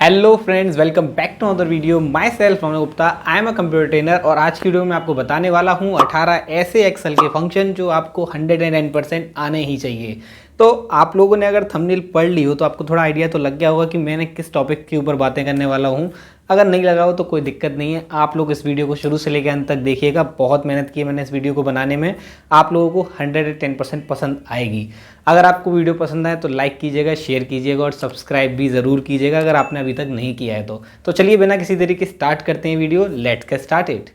Hello friends, welcome back to another video. Myself Raman Gupta, I am a computer trainer और आज की video में आपको बताने वाला हूँ 18 ऐसे एक्सेल के फंक्शन जो आपको 109% आने ही चाहिए। तो आप लोगों ने अगर थंबनेल पढ़ ली हो तो आपको थोड़ा आइडिया तो लग गया होगा कि मैंने किस टॉपिक के ऊपर बातें करने वाला हूँ। अगर नहीं लगा हो तो कोई दिक्कत नहीं है, आप लोग इस वीडियो को शुरू से लेकर अंत तक देखिएगा। बहुत मेहनत की है मैंने इस वीडियो को बनाने में, आप लोगों को 110% पसंद आएगी। अगर आपको वीडियो पसंद आए तो लाइक कीजिएगा, शेयर कीजिएगा और सब्सक्राइब भी ज़रूर कीजिएगा अगर आपने अभी तक नहीं किया है तो चलिए बिना किसी देरी के स्टार्ट करते हैं video. Let's get started.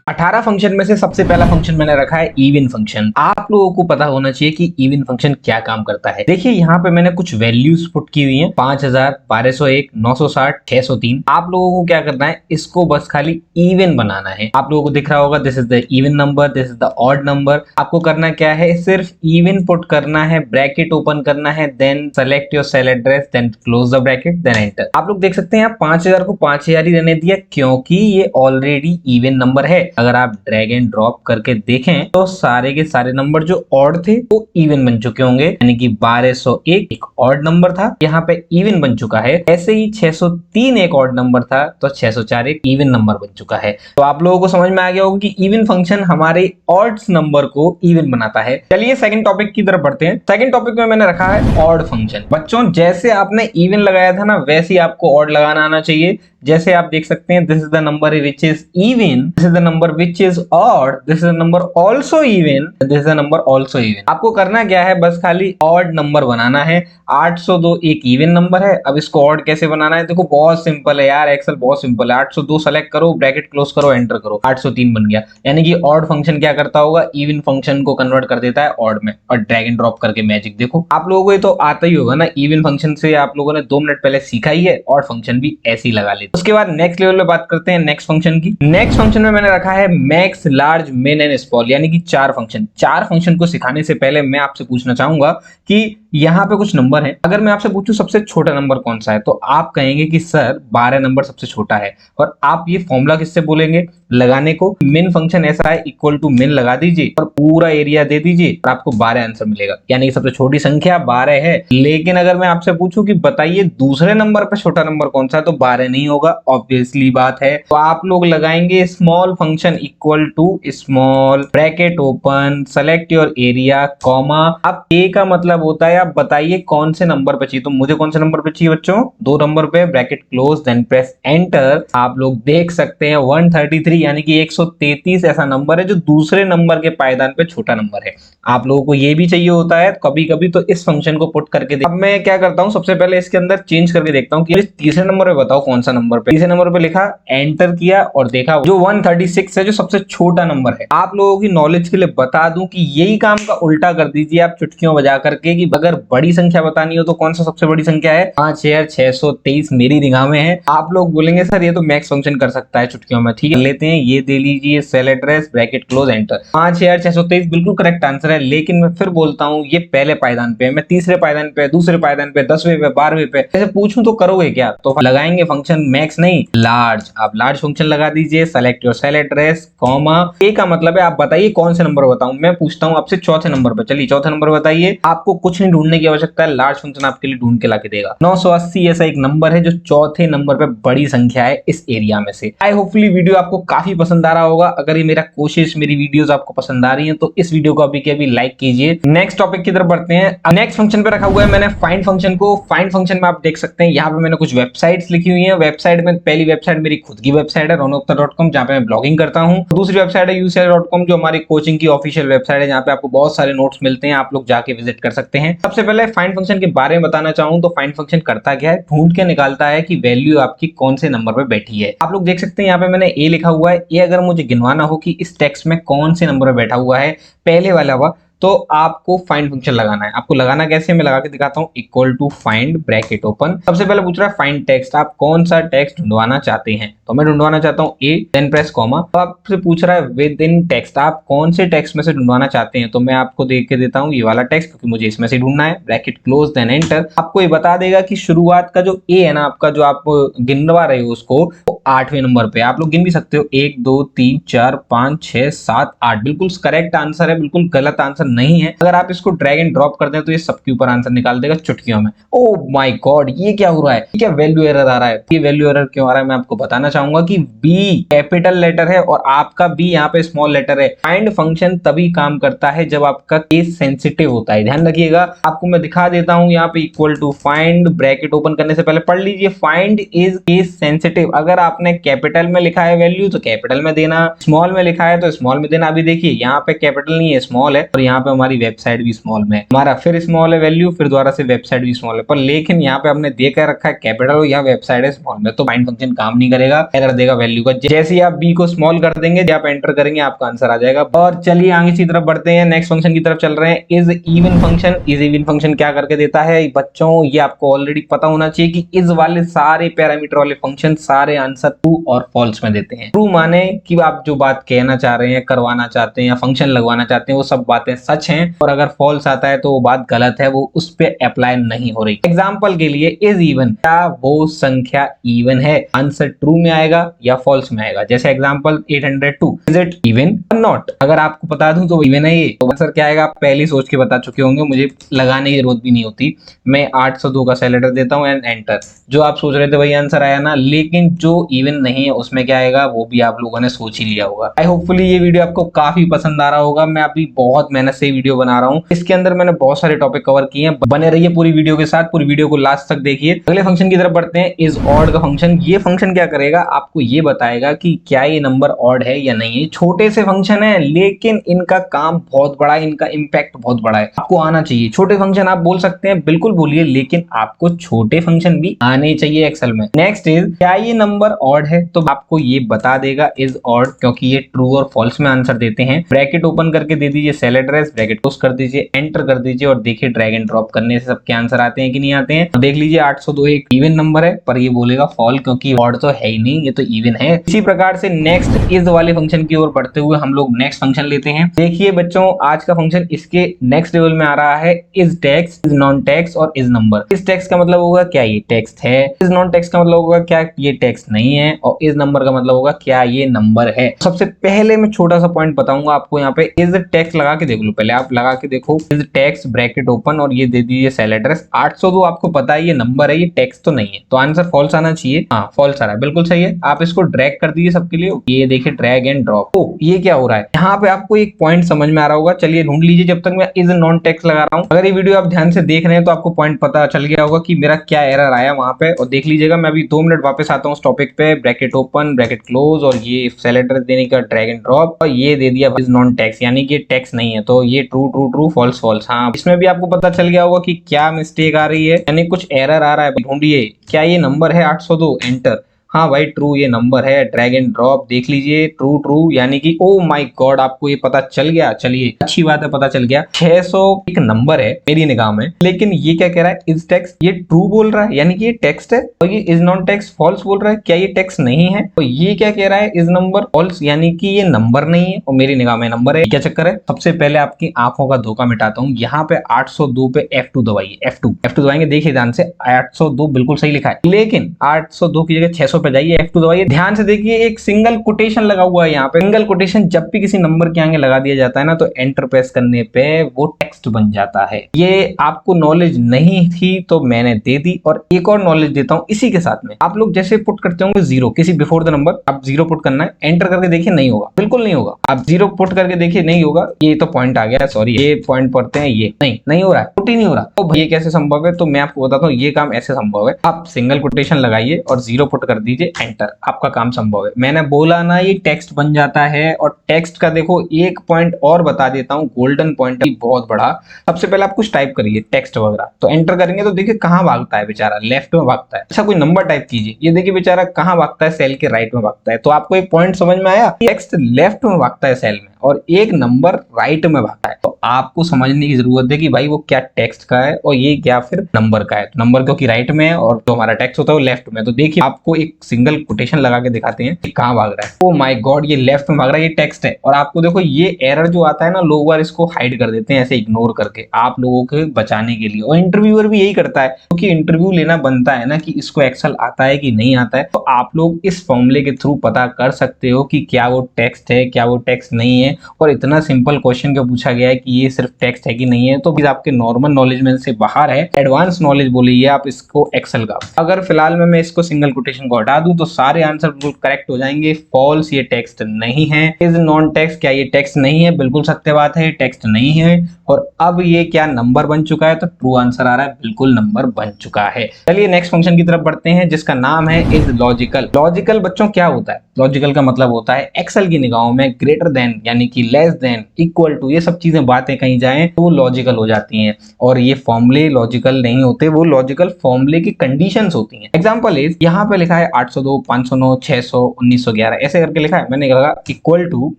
18 function में से सबसे पहला फंक्शन मैंने रखा है इवन फंक्शन। आप लोगों को पता होना चाहिए कि इवन फंक्शन क्या काम करता है। देखिए यहाँ पे मैंने कुछ वैल्यूज पुट की हुई हैं, 5000, 1201, 960, 603। आप लोगों को क्या करना है, इसको बस खाली इवन बनाना है। आप लोगों को दिख रहा होगा this is the even number, this is the odd number. आपको करना क्या है, सिर्फ इवन पुट करना है, ब्रैकेट ओपन करना है, then select your cell address, then close the bracket, then enter. आप लोग देख सकते हैं यहाँ 5000 को 5000 ही रहने दिया क्योंकि ये ऑलरेडी इवन नंबर है। अगर आप ड्रैग एंड ड्रॉप करके देखें तो सारे के सारे नंबर जो ऑड थे वो इवन बन चुके होंगे, यानी कि 1201 एक ऑड नंबर था, यहाँ पे इवन बन चुका है। ऐसे ही 603 एक ऑड नंबर था तो 604 एक इवन नंबर बन चुका है। तो आप लोगों को समझ में आ गया होगा कि इवन फंक्शन हमारे ऑड्स नंबर को इवन बनाता है। चलिए सेकंड टॉपिक की तरफ बढ़ते हैं। सेकंड टॉपिक में मैंने रखा है ऑड फंक्शन। बच्चों जैसे आपने इवन लगाया था ना, वैसे ही आपको ऑड लगाना आना चाहिए। जैसे आप देख सकते हैं, this is the number which is even, this is the number which is odd, this is the number also even, this is the number also even. आपको करना क्या है, बस खाली ऑड नंबर बनाना है। 802 एक इवन नंबर है। अब इसको ऑड कैसे बनाना है, देखो बहुत सिंपल है यार, एक्सेल बहुत सिंपल है। 802 सेलेक्ट करो, ब्रैकेट क्लोज करो, एंटर करो, 803 बन गया। यानी कि ऑड फंक्शन क्या करता होगा, इवन फंक्शन को कन्वर्ट कर देता है ऑड में। और ड्रैग एंड ड्रॉप करके मैजिक देखो। आप लोगों को ये तो आता ही होगा ना, इवन फंक्शन से आप लोगों ने 2 मिनट पहले सीखा ही है, ऑड फंक्शन भी ऐसे ही लगा लेते। उसके बाद नेक्स्ट लेवल में बात करते हैं नेक्स्ट फंक्शन की। नेक्स्ट फंक्शन में मैंने रखा है मैक्स, लार्ज, मिन एंड स्मॉल, यानी कि 4 फंक्शन। 4 फंक्शन को सिखाने से पहले मैं आपसे पूछना चाहूंगा कि यहाँ पे कुछ नंबर हैं। अगर मैं आपसे पूछूं सबसे छोटा नंबर कौन सा है, तो आप कहेंगे कि सर 12 नंबर सबसे छोटा है। और आप ये फॉर्मूला किससे बोलेंगे लगाने को, मिन फंक्शन ऐसा है, इक्वल टू मिन लगा दीजिए और पूरा एरिया दे दीजिए और आपको 12 आंसर मिलेगा। यानी कि सबसे छोटी संख्या 12 है। लेकिन अगर मैं आपसे पूछूं कि बताइए दूसरे नंबर पे छोटा नंबर कौन सा है, तो 12 नहीं होगा, ऑब्वियसली बात है। तो आप लोग लगाएंगे small function equal to small, bracket open, select your area, comma. अब ए का मतलब होता है आप बताइए कौन से नंबर पे चाहिए। तो मुझे कौन से नंबर पे चाहिए बच्चों, 2 नंबर पे, bracket close, then press enter. आप लोग देख सकते हैं 133 यानी कि 133 ऐसा नंबर है जो दूसरे नंबर के पायदान पे छोटा नंबर है। आप लोगों को ये भी चाहिए होता है कभी कभी, तो इस फंक्शन को पुट करके अब मैं क्या करता हूं, सबसे पहले इसके अंदर चेंज करके देखता हूं कि तीसरे नंबर पे बताओ कौन सा नंबर पे। तीसरे नंबर पे लिखा, एंटर किया और देखा जो 136 है, जो सबसे छोटा नंबर है। आप लोगों की नॉलेज के लिए बता दूं कि यही काम का उल्टा कर दीजिए आप चुटकियों बजा करके, कि अगर बड़ी संख्या बतानी हो तो कौन सा सबसे बड़ी संख्या है, 5623 मेरी निगाह में है। आप लोग बोलेंगे सर ये तो मैक्स फंक्शन कर सकता है चुटकियों में, ठीक है लेते हैं, ये दे लीजिए cell address, bracket close, enter. 5623 बिल्कुल करेक्ट आंसर है। लेकिन मैं फिर बोलता हूँ ये पहले पायदान पे है, मैं तीसरे पायदान पे, दूसरे पायदान पे, 10वें पे, 12वें पे ऐसे पूछूं तो करोगे क्या, तो लगाएंगे फंक्शन मैक्स नहीं लार्ज। आप लार्ज फंक्शन लगा दीजिए, select your cell address, comma. A का मतलब है आप बताइए कौन से नंबर बताऊं। मैं पूछता हूं आपसे चौथे नंबर पे, चलिए चौथे नंबर बताइए। आपको कुछ नहीं ढूंढने की आवश्यकता है, लार्ज फंक्शन आपके लिए ढूंढ के लाके देगा। 980 ऐसा एक नंबर है जो चौथे नंबर पे बड़ी संख्या है इस एरिया में से। आई होपफुली वीडियो आपको काफी पसंद आ रहा होगा। अगर ये मेरा कोशिश, मेरी वीडियोस आपको पसंद आ रही हैं तो इस वीडियो को अभी के अभी लाइक कीजिए। नेक्स्ट टॉपिक की तरफ बढ़ते हैं। नेक्स्ट फंक्शन पे रखा हुआ है मैंने फाइंड फंक्शन को। फाइंड फंक्शन में आप देख सकते हैं यहाँ पे मैंने कुछ वेबसाइट्स लिखी हुई हैं। वेबसाइट में पहली वेबसाइट मेरी खुद की वेबसाइट है ronagupta.com, जहाँ पे मैं ब्लॉगिंग करता हूँ। दूसरी वेबसाइट है uci.com जो हमारी कोचिंग की ऑफिशियल वेबसाइट है, जहाँ पे आपको बहुत सारे नोट्स मिलते हैं, आप लोग जाके विजिट कर सकते हैं। सबसे पहले फाइंड फंक्शन के बारे में बताना चाहूँ तो फाइंड फंक्शन करता क्या है, ढूंढ के निकालता है कि वैल्यू आपकी कौन से नंबर पे बैठी है। आप लोग देख सकते हैं यहाँ पे मैंने ए लिखा हुआ है। ए अगर मुझे गिनवाना हो कि इस टेक्स्ट में कौन से नंबर पे बैठा हुआ है, पहले वाला हुआ, तो आपको फाइंड फंक्शन लगाना है। आपको लगाना कैसे, मैं लगा के दिखाता हूँ। Equal to find, bracket open. सबसे पहले पूछ रहा है फाइंड टेक्स्ट, आप कौन सा टेक्स्ट ढूंढवाना चाहते हैं, तो मैं ढूंढवाना चाहता हूँ ए, देन प्रेस कॉमा। तो आपसे पूछ रहा है विद इन टेक्स्ट, आप कौन से टेक्स्ट में से ढूंढवाना चाहते हैं, तो मैं आपको देख के देता हूँ ये वाला टेक्स्ट, क्योंकि मुझे इसमें से ढूंढना है। Bracket close, then enter. आपको ये बता देगा कि शुरुआत का जो ए है ना आपका, जो आप गिनवा रहे हो उसको, 8वें नंबर पे। आप लोग गिन भी सकते हो 1 2 3 4 5 6 7 8, बिल्कुल करेक्ट आंसर है, बिल्कुल गलत आंसर नहीं है। अगर आप इसको ड्रैग एंड ड्रॉप कर दें तो ये सबके ऊपर आंसर निकाल देगा चुटकियों में। ओ माय गॉड, ये क्या हो रहा है, ये क्या वैल्यू एरर आ रहा है? ये वैल्यू एरर क्यों आ रहा है मैं आपको बताना चाहूंगा कि बी कैपिटल लेटर है और आपका बी यहाँ पे स्मॉल लेटर है। फाइंड फंक्शन तभी काम करता है जब आपका केस सेंसिटिव होता है, ध्यान रखिएगा। आपको मैं दिखा देता हूं यहाँ पे equal to find, bracket open करने से पहले पढ़ लीजिए, फाइंड इज केस सेंसिटिव। अगर आपने कैपिटल में लिखा है वैल्यू तो कैपिटल में देना, स्मॉल में लिखा है तो स्मॉल में देना। अभी देखिए यहाँ पे कैपिटल नहीं है, स्मॉल है, और यहाँ पे हमारी वेबसाइट भी स्मॉल में है, हमारा फिर स्मॉल है वैल्यू, फिर दोबारा से वेबसाइट भी स्मॉल है, पर लेकिन यहाँ पे हमने देकर रखा है कैपिटल और यहाँ वेबसाइट है स्मॉल में, तो फाइंड फंक्शन काम नहीं करेगा, एरर देगा वैल्यू का। जैसे ही आप बी को स्मॉल कर देंगे, आप एंटर करेंगे, आपका आंसर आ जाएगा। और चलिए आगे की तरफ बढ़ते हैं, नेक्स्ट फंक्शन की तरफ चल रहे हैं, is even function. Is even function क्या करके देता है बच्चों, ये आपको ऑलरेडी पता होना चाहिए कि इज वाले सारे पैरामीटर वाले फंक्शन सारे आंसर ट्रू और फॉल्स में देते हैं। ट्रू माने कि आप जो बात कहना चाह रहे हैं, करवाना चाहते हैं या फंक्शन लगवाना चाहते हैं, वो सब बातें सच हैं, और अगर फॉल्स आता है तो वो बात गलत है, वो उस पे अप्लाई नहीं हो रही। एग्जाम्पल के लिए इज इवन, क्या वो संख्या इवन है, आंसर ट्रू में आएगा या फॉल्स में आएगा। जैसे एग्जाम्पल 802, इज इट इवन और नॉट। अगर आपको बता दूं तो इवन है ये, तो आंसर क्या आएगा आप पहले सोच के बता चुके होंगे, मुझे लगाने की जरूरत भी नहीं होती। मैं 802 का सेलेक्टर देता हूं एंड एंटर। जो आप सोच रहे थे वही आंसर आया ना, लेकिन जो इवन नहीं है उसमें क्या आएगा वो भी आप लोगों ने सोच ही लिया होगा। आई होपफुली ये वीडियो आपको काफी पसंद आ रहा होगा। मैं अभी बहुत मेहनत से वीडियो बना रहा हूँ, इसके अंदर मैंने बहुत सारे टॉपिक कवर किए हैं। बने रहिए पूरी वीडियो के साथ, पूरी वीडियो को लास्ट तक देखिए। अगले फंक्शन की तरफ बढ़ते हैं, इज ऑड का फंक्शन। ये फंक्शन क्या करेगा, आपको ये बताएगा कि क्या ये नंबर ऑड है या नहीं है। छोटे से फंक्शन है लेकिन इनका काम बहुत बड़ा है, इनका इंपैक्ट बहुत बड़ा है, आपको आना चाहिए। छोटे फंक्शन आप बोल सकते हैं, बिल्कुल बोलिए, लेकिन आपको छोटे फंक्शन भी आने चाहिए एक्सेल में। नेक्स्ट इज, क्या ये नंबर ऑड है, तो आपको ये बता देगा इज ऑड, क्योंकि ये ट्रू और फॉल्स में आंसर देते हैं। ब्रैकेट ओपन करके दे दीजिए सेल एड्रेस, ब्रैकेट क्लोज कर दीजिए, एंटर कर दीजिए, और देखिए ड्रैग एंड ड्रॉप करने से सबके आंसर आते हैं कि नहीं आते हैं। तो देख लीजिए 802 एक इवन नंबर है, पर ये बोलेगा फॉल, क्योंकि ऑड तो है ही नहीं, ये तो इवन है। इसी प्रकार से नेक्स्ट इज वाले फंक्शन की ओर बढ़ते हुए हम लोग नेक्स्ट फंक्शन लेते हैं। देखिए बच्चों, आज का फंक्शन इसके नेक्स्ट लेवल में आ रहा है, is text, is non text और इज नंबर। इज टेक्स्ट का मतलब होगा क्या ये टेक्स्ट है, इज नॉन टेक्स्ट का मतलब होगा क्या ये टेक्स्ट नहीं है, और इज नंबर का मतलब होगा क्या ये नंबर है। सबसे पहले मैं छोटा सा पॉइंट बताऊंगा आपको, यहाँ पे इज टेक्स्ट लगा के देख लो, पहले आप लगा के देखो, इज टेक्स्ट ब्रैकेट ओपन और ये दे दीजिए सेल एड्रेस। 802 आपको पता है ये नंबर है, ये टेक्स्ट तो नहीं है, तो आंसर फॉल्स आना चाहिए। हाँ फॉल्स आ रहा है, बिल्कुल सही है। आप इसको ड्रैग कर दीजिए सबके लिए, ये देखिए ड्रैग एंड ड्रॉप। तो ये क्या हो रहा है, यहाँ पे आपको एक पॉइंट समझ में आ रहा होगा, चलिए ढूंढ लीजिए जब तक मैं इज नॉन टेक्स्ट लगा रहा हूँ। अगर ये वीडियो आप ध्यान से देख रहे हैं तो आपको पॉइंट पता चल गया होगा कि मेरा क्या एरर आया वहां पे, और देख लीजिएगा। मैं अभी 2 मिनट वापस आता हूँ उस टॉपिक पे, ब्रैकेट ओपन ब्रैकेट क्लोज और ये सेल एड्रेस देने का ड्रैग एंड ड्रॉप, और ये दे दिया इज नॉन टेक्स्ट, यानी कि टेक्स्ट नहीं है, तो ये true true true false false. हाँ इसमें भी आपको पता चल गया होगा कि क्या मिस्टेक आ रही है, यानी कुछ एरर आ रहा है। ढूंढिए क्या ये नंबर है 802, एंटर। हाँ भाई ट्रू ये नंबर है, ड्रैग एंड ड्रॉप देख लीजिए, ट्रू ट्रू, यानी कि ओ माय गॉड आपको ये पता चल गया। चलिए अच्छी बात है, पता चल गया। 600 एक नंबर है मेरी निगाह में, लेकिन ये क्या कह रहा है, इज टेक्स्ट, ये ट्रू बोल रहा है यानी कि ये टेक्स्ट है, और ये इज नॉन टेक्स्ट फॉल्स बोल रहा है, क्या ये टेक्स्ट नहीं है। और ये क्या कह रहा है, इज नंबर फॉल्स, यानी कि ये नंबर नहीं है और मेरी निगाह में नंबर है। क्या चक्कर है, सबसे पहले आपकी आंखों का धोखा मिटाता हूँ। यहाँ पे 802 पे F2 दबाइए, F2 दबाएंगे, देखिए ध्यान से 802 बिल्कुल सही लिखा है, लेकिन 802 की जगह 600 पे जाइए, F2 दबाइए। ध्यान से देखिए एक सिंगल कोटेशन लगा हुआ है यहाँ पे। सिंगल कोटेशन जब भी किसी नंबर के आगे लगा दिया जाता है ना, तो एंटर प्रेस करने पे वो टेक्स्ट बन जाता है। ये आपको नॉलेज नहीं थी तो मैंने दे दी, और एक और नॉलेज देता हूँ इसी के साथ में। आप लोग जैसे पुट करते होंगे जीरो किसी बिफोर द नंबर, आप जीरो पुट करना है, एंटर करके देखिए नहीं होगा, बिल्कुल नहीं होगा। आप जीरो पुट करके देखिए नहीं होगा। ये तो पॉइंट आ गया, सॉरी ये पॉइंट पढ़ते हैं, ये नहीं हो रहा है, पुट ही नहीं हो रहा। तो भाई ये कैसे संभव है, तो मैं आपको बताता हूँ ये काम ऐसे संभव है। आप सिंगल कोटेशन लगाइए और जीरो पुट कर दीजिए, एंटर, आपका काम संभव है। मैंने बोला ना ये टेक्स्ट बन जाता है। और टेक्स्ट का देखो एक पॉइंट और बता देता हूँ, गोल्डन पॉइंट बहुत बड़ा। सबसे पहले आप कुछ टाइप करिए टेक्स्ट वगैरह, तो एंटर करेंगे तो देखिए कहाँ भागता है बेचारा, लेफ्ट में भागता है। अच्छा कोई नंबर टाइप कीजिए, ये देखिए बेचारा कहाँ भागता है, सेल के राइट में भागता है। तो आपको एक पॉइंट समझ में आया, टेक्स्ट लेफ्ट में भागता है सेल में, और एक नंबर राइट में भागता है। तो आपको समझने की जरूरत है कि भाई वो क्या टेक्स्ट का है और ये क्या फिर नंबर का है। तो नंबर क्योंकि राइट में है और जो हमारा टेक्स्ट होता है वो लेफ्ट में। तो देखिए आपको एक सिंगल कोटेशन लगा के दिखाते हैं कि कहाँ भाग रहा है। ओ माय गॉड, ये लेफ्ट में भाग रहा है, ये टेक्स्ट है। और आपको देखो ये एरर जो आता है ना, लोग बार इसको हाइड कर देते हैं ऐसे इग्नोर करके आप लोगों के बचाने के लिए। और इंटरव्यूअर भी यही करता है, क्योंकि इंटरव्यू लेना बनता है ना कि इसको एक्सेल आता है कि नहीं आता है। तो आप लोग इस फॉर्मूले के थ्रू पता कर सकते हो कि क्या वो टेक्स्ट है, क्या वो टेक्स्ट नहीं है। और इतना सिंपल क्वेश्चन क्यों पूछा गया है कि ये सिर्फ टेक्स्ट है कि नहीं है। तो आपके नॉर्मल नॉलेज में से बाहर है, एडवांस नॉलेज बोलिए आप इसको एक्सेल का। अगर फिलहाल में मैं इसको सिंगल कोटेशन को हटा दूं तो सारे आंसर बिल्कुल करेक्ट हो जाएंगे। फॉल्स, ये टेक्स्ट नहीं है। इज नॉन टेक्स्ट, क्या ये टेक्स्ट नहीं है? बिल्कुल सत्य बात है, टेक्स्ट नहीं है। और अब ये क्या नंबर बन चुका है? तो ट्रू आंसर आ रहा है, बिल्कुल नंबर बन चुका है। चलिए नेक्स्ट फंक्शन की तरफ बढ़ते हैं जिसका नाम है इज लॉजिकल। लॉजिकल बच्चों क्या होता है? लॉजिकल का मतलब होता है एक्सेल की निगाहों में ग्रेटर देन यानी कि लेस देन, इक्वल टू, ये सब चीजें बातें कहीं जाएं तो वो लॉजिकल हो जाती हैं। और ये फॉर्मूले लॉजिकल नहीं होते, वो लॉजिकल फॉर्मूले की कंडीशंस होती हैं। एग्जांपल इज, यहाँ पे लिखा है 802, 509, 600, 1911 ऐसे करके लिखा है। मैंने कहा इक्वल टू,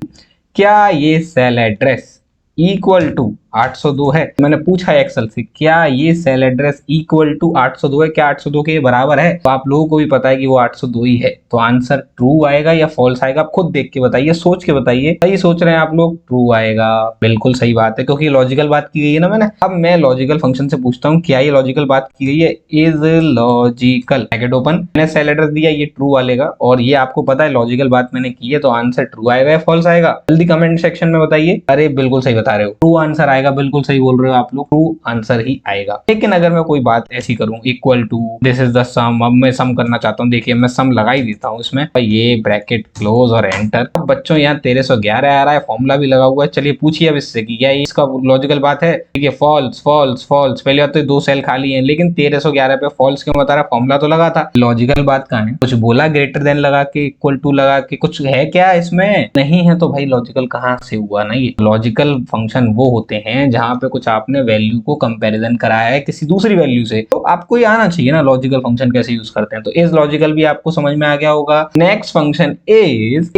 क्या ये सेल एड्रेस इक्वल टू 802 है? मैंने पूछा एक्सेल से क्या ये सेल एड्रेस इक्वल टू 802 है, क्या 802 के बराबर है? तो आप लोगों को भी पता है कि वो 802 ही है। तो आंसर ट्रू आएगा या फॉल्स आएगा? आप खुद देख के बताइए, सोच के बताइए। सही सोच रहे हैं आप लोग? ट्रू आएगा, बिल्कुल सही बात है, क्योंकि लॉजिकल बात की गई है ना मैंने। अब मैं लॉजिकल फंक्शन से पूछता हूँ, क्या ये लॉजिकल बात की गई है? इज लॉजिकल, ब्रैकेट ओपन, मैंने सेल एड्रेस दिया, ये ट्रू आएगा। और ये आपको पता है लॉजिकल बात मैंने की है, तो आंसर ट्रू आएगा या फॉल्स आएगा? जल्दी कमेंट सेक्शन में बताइए। अरे बिल्कुल सही बता रहे हो, ट्रू आंसर आएगा, बिल्कुल सही बोल रहे हो आप लोग, ट्रू आंसर ही आएगा। लेकिन अगर मैं कोई बात ऐसी करूं, equal to this is the sum, अब मैं सम करना चाहता हूं, देखिए मैं सम लगा ही देता हूं इसमें, ये ब्रैकेट क्लोज और एंटर। अब बच्चों यहाँ 1311 आ रहा है, फॉर्मूला भी लगा हुआ है। चलिए पूछिए अब इससे कि क्या इसका लॉजिकल बात है? ठीक है, फॉल्स फॉल्स फॉल्स। पहले बात तो 2 सेल खाली है, लेकिन 1311 पे फॉल्स क्यों बता रहा? फॉर्मूला तो लगा था। लॉजिकल बात कहाँ है? कुछ बोला ग्रेटर देन लगा के, इक्वल टू लगा के, कुछ है क्या इसमें? नहीं है, तो भाई लॉजिकल कहाँ से हुआ ना? ये लॉजिकल फंक्शन वो होते हैं जहां पे कुछ आपने वैल्यू को कंपैरिजन कराया है किसी दूसरी वैल्यू से, तो आपको ये आना चाहिए ना लॉजिकल फंक्शन कैसे यूज करते हैं। तो इज लॉजिकल भी आपको समझ में आ गया होगा। Next function is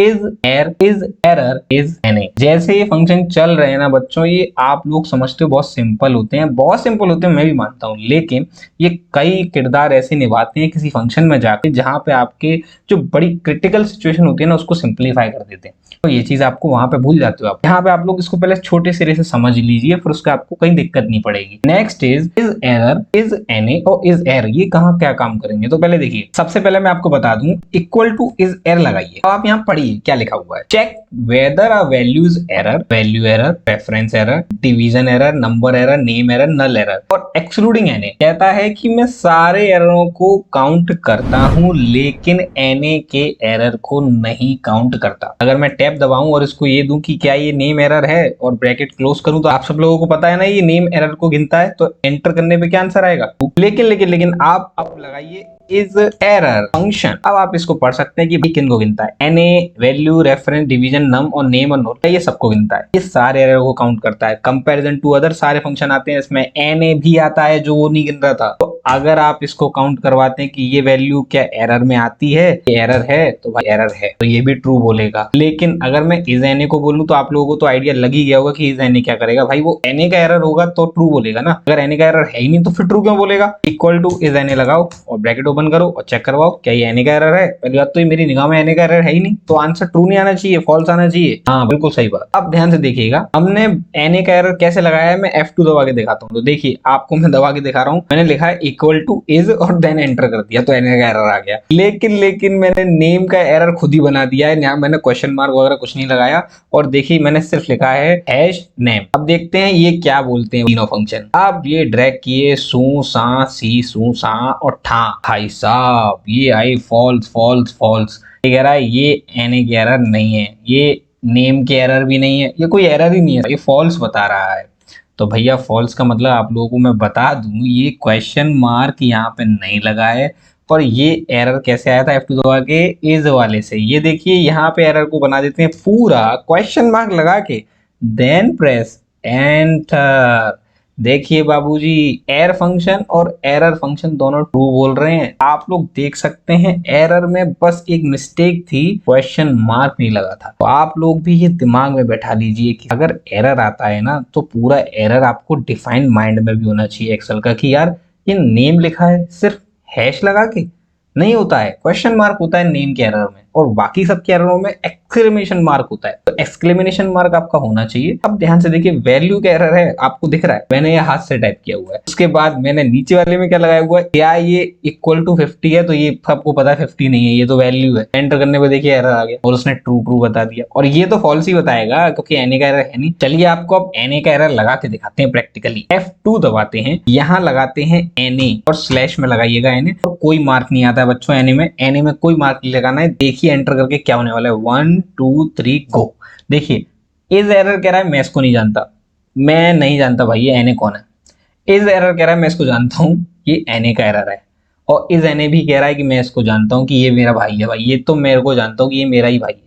error, is NA. जैसे ये फंक्शन चल रहे हैं ना बच्चों, ये आप लोग समझते हो बहुत सिंपल होते हैं, बहुत सिंपल होते हैं, मैं भी मानता हूँ। लेकिन ये कई किरदार ऐसे निभाते हैं किसी फंक्शन में जाके, जहां पे आपके जो बड़ी क्रिटिकल सिचुएशन होती है ना, उसको सिंप्लीफाई कर देते हैं। तो ये चीज आपको वहां पे भूल जाते हो आप। यहाँ पे आप लोग इसको पहले छोटे सिरे से समझ लीजिए, फिर उसका आपको कहीं दिक्कत नहीं पड़ेगी। Next is error, is NA और इज एर। ये कहाँ क्या काम करेंगे? तो पहले देखिए, सबसे पहले मैं आपको बता दूं, इक्वल टू इज एर लगाइए। तो आप यहाँ पढ़िए क्या लिखा हुआ है। Check whether a value is error, value error, reference error, division error, number error, name error, null error. और एक्सक्लूडिंग एनए कहता है कि मैं सारे एररों को काउंट करता हूं, लेकिन एनए के एरर को नहीं काउंट करता। अगर मैं टैब दबाऊं और इसको ये दूं कि क्या ये नेम एरर है और ब्रैकेट क्लोज करूं, तो आप सब लोगों को पता है ना ये नेम एरर को गिनता है। तो एंटर करने पे क्या आंसर आएगा? लेकिन आप अब लगाइए इज एरर फंक्शन। अब आप इसको पढ़ सकते हैं कि किन को गिनता है। एनए, वैल्यू, रेफरेंस, डिवीजन, नम और नेम और नोट, ये सबको गिनता है। ये सारे एरर को काउंट करता है। कंपैरिजन टू अदर सारे फंक्शन आते हैं इसमें, एनए भी आता है जो वो नहीं गिन रहा था। तो अगर आप इसको काउंट करवाते हैं कि ये वैल्यू क्या एरर में आती है, ये एरर है, तो भाई एरर है, तो ये भी ट्रू बोलेगा। लेकिन अगर मैं इज एनए को बोलूं तो आप लोगों को तो आइडिया लग ही गया होगा कि इज एनए क्या करेगा। भाई वो एनए का एरर होगा तो ट्रू बोलेगा ना, अगर एनए का एरर है ही नहीं तो फिर ट्रू क्यों बोलेगा? इक्वल टू इज एनए लगाओ और ब्रैकेट ओपन करो और चेक करवाओ क्या ये एनए का एरर है। पहली बात तो ये मेरी निगाह में एनए का एरर है ही नहीं, तो आंसर ट्रू नहीं आना चाहिए, फॉल्स आना चाहिए। हाँ बिल्कुल सही बात। अब ध्यान से देखिएगा, हमने एनए का एरर कैसे लगाया है। मैं F2 दबा के दिखाता हूँ। तो देखिए आपको मैं दबा के दिखा रहा हूँ, मैंने लिखा है इक्वल टू इज और देन एंटर कर दिया, तो एनए का एरर आ गया। लेकिन मैंने नेम का एरर खुद ही बना दिया है, यहाँ मैंने क्वेश्चन मार्क वगैरह कुछ नहीं लगाया। और देखिए मैंने सिर्फ लिखा है हैश नेम। अब देखते हैं ये क्या बोलते हैं तीनों फंक्शन। अब ये ड्रैग किए, सू सा सी, सू सा और ठा। भाई साहब ये आई फॉल्स फॉल्स फॉल्स। ये कह रहा है ये एनए की एरर नहीं है, ये नेम के एरर भी नहीं है, ये कोई एरर ही नहीं है, ये फॉल्स बता रहा है। तो भैया फॉल्स का मतलब आप लोगों को मैं बता दूं, ये क्वेश्चन मार्क यहाँ पे नहीं लगा है। और ये एरर कैसे आया था F2 दबा के? इज वाले से। ये देखिए यहाँ पे एरर को बना देते हैं पूरा क्वेश्चन मार्क लगा के, देन प्रेस एंटर। देखिए बाबूजी, एर फंक्शन और एरर फंक्शन दोनों ट्रू बोल रहे हैं। आप लोग देख सकते हैं एरर में बस एक मिस्टेक थी, क्वेश्चन मार्क नहीं लगा था। तो आप लोग भी ये दिमाग में बैठा लीजिए कि अगर एरर आता है ना, तो पूरा एरर आपको डिफाइंड माइंड में भी होना चाहिए एक्सेल का, कि यार ये नेम लिखा है सिर्फ हैश लगा के, नहीं होता है, क्वेश्चन मार्क होता है नेम के एरर में, और बाकी सब के एररों में एक्सक्लेमेशन मार्क होता है। तो एक्सक्लेमेशन मार्क आपका होना चाहिए। अब ध्यान से देखिए, वैल्यू का एरर है, आपको दिख रहा है, मैंने ये हाथ से टाइप किया हुआ है। उसके बाद मैंने नीचे वाले में क्या लगाया हुआ है, क्या ये इक्वल टू 50 है, तो ये सबको पता है 50 नहीं है, ये तो वैल्यू है। एंटर करने पे देखिए एरर आ गया और उसने ट्रू ट्रू बता दिया, और ये तो फॉल्स ही बताएगा क्योंकि एनए का एरर है नहीं। चलिए आपको अब एनए का एरर लगा के दिखाते हैं प्रैक्टिकली। F2 दबाते हैं, यहाँ लगाते हैं एनए और स्लैश में लगाइएगा एनए, और कोई मार्क नहीं आता है बच्चों एनए में। एनए में कोई मार्क नहीं लगाना है। देखिए एंटर करके क्या होने वाला है, 1 2 3 गो। देखिए इस एरर कह रहा है मैं इसको नहीं जानता, मैं नहीं जानता भाई ये एनए कौन है। इस एरर कह रहा है मैं इसको जानता हूं, ये एनए का एरर है। और इस एनए भी कह रहा है कि मैं इसको जानता हूं कि ये मेरा भाई है। भाई ये तो मेरे को जानता हूं कि ये मेरा ही भाई है।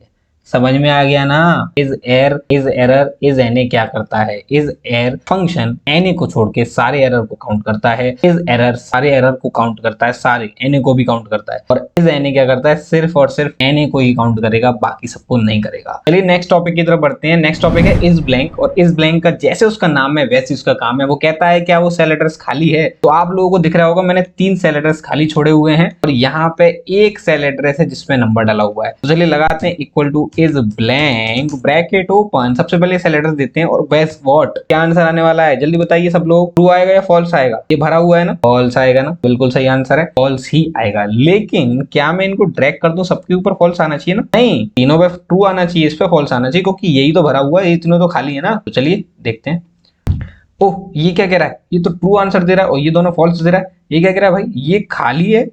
समझ में आ गया ना। इज एरर इज एनए क्या करता है, इज एर फंक्शन एनए को छोड़ के सारे एरर को काउंट करता है। इज एरर सारे एरर को काउंट करता है, सारे एनए को भी काउंट करता है। और इज एनए क्या करता है, सिर्फ और सिर्फ एनए को ही काउंट करेगा, बाकी सबको नहीं करेगा। चलिए नेक्स्ट टॉपिक की तरफ बढ़ते हैं। नेक्स्ट टॉपिक है इज ब्लैंक। और इज ब्लैंक का जैसे उसका नाम है वैसे उसका काम है। वो कहता है क्या वो सेल एड्रेस खाली है, तो आप लोगों को दिख रहा होगा मैंने 3 सेल एड्रेस खाली छोड़े हुए हैं, और यहाँ पे एक सेल एड्रेस है जिसमें नंबर डाला हुआ है। तो चलिए लगाते हैं equal two is blank bracket open. सबसे पहले सेल एड्रेस देते हैं और बेस व्हाट, क्या आंसर आने वाला है जल्दी बताइए सब लोग। ट्रू आएगा या फॉल्स आएगा, ये भरा हुआ है ना, फॉल्स आएगा ना, बिल्कुल सही आंसर है, फॉल्स ही आएगा। लेकिन क्या मैं इनको ड्रैग कर दूं, सबके ऊपर फॉल्स आना चाहिए ना, नहीं, तीनों पे ट्रू आना चाहिए, इस पे फॉल्स आना चाहिए, क्योंकि यही तो भरा हुआ है, ये तीनों तो खाली है ना। तो चलिए देखते हैं। ओह ये क्या कह रहा है, ये तो ट्रू आंसर दे रहा है और ये दोनों फॉल्स दे रहा है। ये क्या कह रहा है भाई, ये खाली है,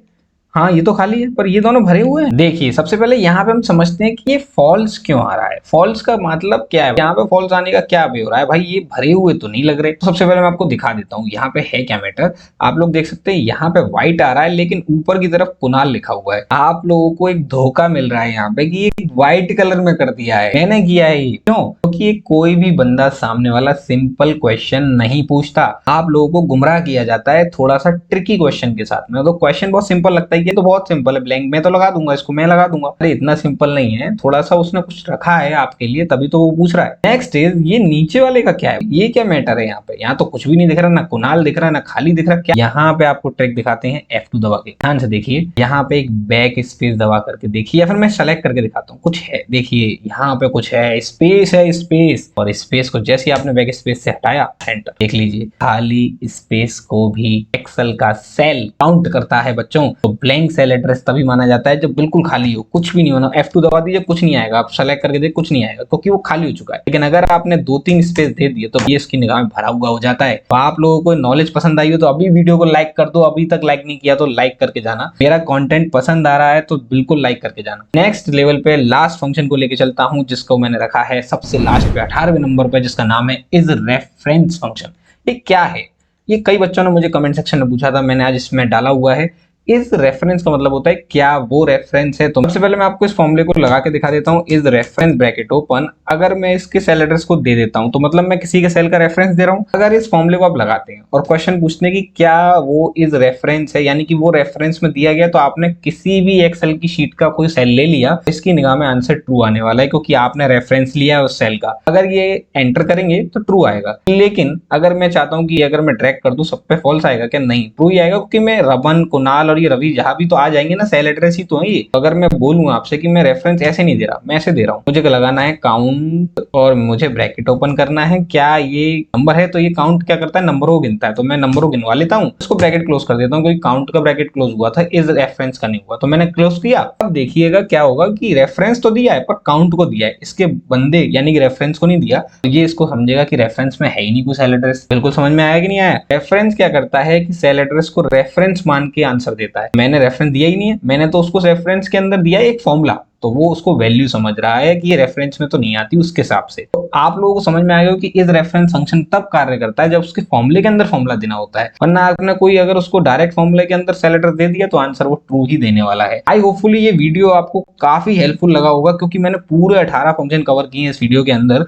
हाँ ये तो खाली है, पर ये दोनों भरे हुए हैं। देखिए सबसे पहले यहाँ पे हम समझते हैं कि ये फॉल्स क्यों आ रहा है। फॉल्स का मतलब क्या है, यहाँ पे फॉल्स आने का क्या वे हो रहा है भाई, ये भरे हुए तो नहीं लग रहे। तो सबसे पहले मैं आपको दिखा देता हूँ यहाँ पे है क्या मैटर। आप लोग देख सकते हैं यहाँ पे व्हाइट आ रहा है, लेकिन ऊपर की तरफ कुणाल लिखा हुआ है। आप लोगों को एक धोखा मिल रहा है यहाँ पे कि ये व्हाइट कलर में कर दिया है, मैंने किया है। क्यों, क्योंकि कोई भी बंदा सामने वाला सिंपल क्वेश्चन नहीं पूछता, आप लोगों को गुमराह किया जाता है थोड़ा सा ट्रिकी क्वेश्चन के साथ में। तो क्वेश्चन बहुत सिंपल लगता है, ये तो बहुत सिंपल है, ब्लैंक में तो लगा दूंगा, इसको मैं लगा दूंगा। अरे इतना सिंपल नहीं है, थोड़ा सा उसने कुछ रखा है आपके लिए, तभी तो वो पूछ रहा है। नेक्स्ट इज ये नीचे वाले का क्या है, ये क्या मैटर है यहाँ पे। यहाँ तो कुछ भी नहीं दिख रहा, ना कुणाल दिख रहा, ना खाली दिख रहा। क्या यहाँ पे आपको ट्रिक दिखाते हैं, F2 दबा के ध्यान से देखिए। यहाँ पे एक बैक स्पेस दबा करके देखिए, या फिर मैं सेलेक्ट करके दिखाता हूँ। कुछ है, देखिए यहाँ पे कुछ है, स्पेस है, स्पेस। और स्पेस को जैसे आपने बैक स्पेस से हटाया, एंटर, देख लीजिए खाली स्पेस को भी एक्सेल का सेल काउंट करता है बच्चों। तो ब्लैंक सेल एड्रेस तभी माना जाता है जब बिल्कुल खाली हो, कुछ भी नहीं होना। F2 दबा दीजिए, कुछ नहीं आएगा, आप सेलेक्ट करके देखिए कुछ नहीं आएगा, क्योंकि वो खाली हो चुका है। लेकिन अगर आपने 2-3 स्पेस दे दिए तो ये इसकी निगाह में भरा हुआ हो जाता है। तो आप लोगों को नॉलेज पसंद आई हो तो अभी वीडियो को लाइक कर दो, अभी तक लाइक नहीं किया तो लाइक करके जाना। मेरा कंटेंट पसंद आ रहा है तो बिल्कुल लाइक करके जाना। नेक्स्ट लेवल पे लास्ट फंक्शन को लेके चलता हूं, जिसको मैंने रखा है सबसे लास्ट पे 18वें नंबर पे, जिसका नाम है इज रेफरेंस फंक्शन। ये क्या है, ये कई बच्चों ने मुझे कमेंट सेक्शन में पूछा था, मैंने आज इसमें डाला हुआ है। इस रेफरेंस का मतलब होता है क्या वो रेफरेंस है। तो सबसे पहले मैं आपको इस फॉर्मूले को लगा के दिखा देता हूँ। इज रेफरेंस ब्रैकेट ओपन, अगर मैं इसके सेल एड्रेस को दे देता हूँ तो मतलब मैं किसी के सेल का रेफरेंस दे रहा हूँ। अगर इस फॉर्मूले को आप लगाते हैं और क्वेश्चन पूछने की क्या वो इज रेफरेंस है, यानी कि वो रेफरेंस में दिया गया, तो आपने किसी भी एक्सेल की शीट का कोई सेल ले लिया, इसकी निगाह में आंसर ट्रू आने वाला है, क्योंकि आपने रेफरेंस लिया है उस सेल का। अगर ये एंटर करेंगे तो ट्रू आएगा। लेकिन अगर मैं चाहता हूँ कि अगर मैं ड्रैग कर दूं सब पे फॉल्स आएगा क्या, नहीं, ट्रू ही आएगा, क्योंकि मैं रमन, कुणाल और ये रवि जहां भी तो आ जाएंगे ना, सेल एड्रेस ही तो है ये। अगर मैं बोलूं आपसे कि मैं रेफरेंस ऐसे नहीं दे रहा, मैं ऐसे दे रहा हूं, मुझे लगाना है काउंट और मुझे ब्रैकेट ओपन करना है, क्या ये नंबर है, तो ये काउंट क्या करता है, नंबरों गिनता है, तो मैं नंबरों गिनवा लेता हूं, इसको ब्रैकेट क्लोज कर देता हूं, क्योंकि काउंट का ब्रैकेट क्लोज हुआ था, इज रेफरेंस का नहीं हुआ, तो मैंने क्लोज किया। अब देखिएगा क्या होगा कि रेफरेंस तो दिया है पर काउंट को दिया है, इसके बंदे यानी कि रेफरेंस को नहीं दिया, तो ये इसको समझेगा कि रेफरेंस में है ही नहीं कोई सेल एड्रेस। बिल्कुल समझ में आया कि नहीं आया। रेफरेंस क्या करता है कि सेल एड्रेस को रेफरेंस मान के आंसर देता है। मैंने रेफरेंस दिया ही नहीं है, मैंने तो उसको रेफरेंस के अंदर दिया एक फॉर्मूला, तो वो उसको वैल्यू समझ रहा है कि ये रेफरेंस में तो नहीं आती उसके हिसाब से। तो आप लोगों को समझ में आएगा कि इस रेफरेंस फंक्शन तब कार्य करता है जब उसके फॉर्मूले के अंदर फॉर्मूला देना होता है, वरना आपने कोई अगर उसको डायरेक्ट फॉर्मूले के अंदर सेल एड्रेस दे दिया तो आंसर वो ट्रू ही देने वाला है। आई होपफुली ये वीडियो आपको काफी हेल्पफुल लगा होगा, क्योंकि मैंने पूरे 18 फंक्शन कवर किए हैं इस वीडियो के अंदर।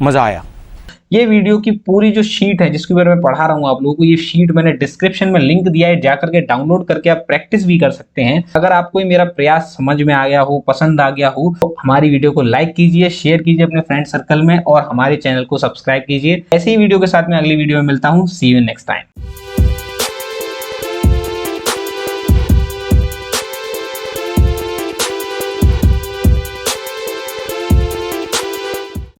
मजा आया। ये वीडियो की पूरी जो शीट है जिसके बारे में पढ़ा रहा हूँ आप लोगों को, ये शीट मैंने डिस्क्रिप्शन में लिंक दिया है, जाकर के डाउनलोड करके आप प्रैक्टिस भी कर सकते हैं। अगर आपको ये मेरा प्रयास समझ में आ गया हो, पसंद आ गया हो, तो हमारी वीडियो को लाइक कीजिए, शेयर कीजिए अपने फ्रेंड सर्कल में और हमारे चैनल को सब्सक्राइब कीजिए। ऐसी ही वीडियो के साथ मैं अगली वीडियो में मिलता हूँ। सी यू नेक्स्ट टाइम।